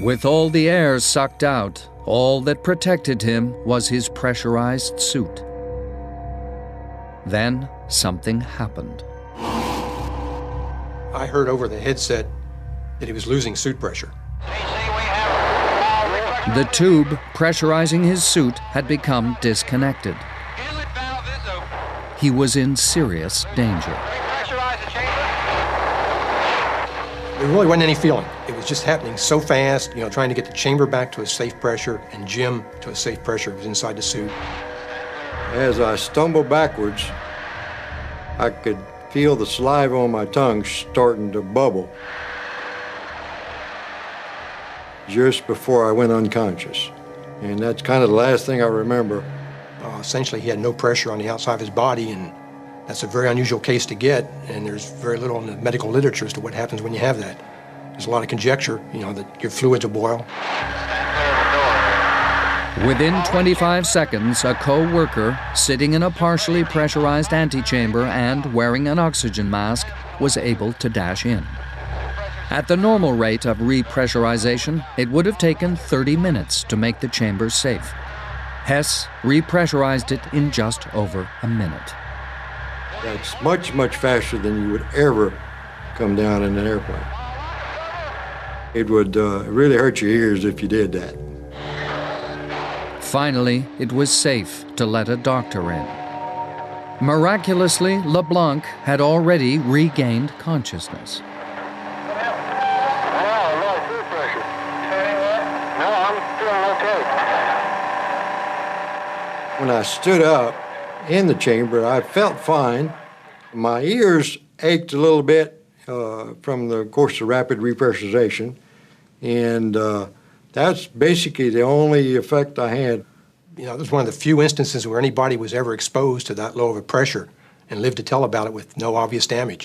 With all the air sucked out, all that protected him was his pressurized suit. Then something happened. I heard over the headset that he was losing suit pressure. The tube pressurizing his suit had become disconnected. He was in serious danger. There really wasn't any feeling. It was just happening so fast, trying to get the chamber back to a safe pressure and Jim to a safe pressure was inside the suit. As I stumbled backwards, I could feel the saliva on my tongue starting to bubble just before I went unconscious. And that's kind of the last thing I remember. Essentially, he had no pressure on the outside of his body, and that's a very unusual case to get, and there's very little in the medical literature as to what happens when you have that. There's a lot of conjecture, that your fluids will boil. Within 25 seconds, a co-worker, sitting in a partially pressurized antechamber and wearing an oxygen mask, was able to dash in. At the normal rate of repressurization, it would have taken 30 minutes to make the chamber safe. Hess repressurized it in just over a minute. That's much, much faster than you would ever come down in an airplane. It would really hurt your ears if you did that. Finally, it was safe to let a doctor in. Miraculously, LeBlanc had already regained consciousness. When I stood up in the chamber, I felt fine. My ears ached a little bit from the course of rapid repressurization, and that's basically the only effect I had. It was one of the few instances where anybody was ever exposed to that low of a pressure and lived to tell about it with no obvious damage.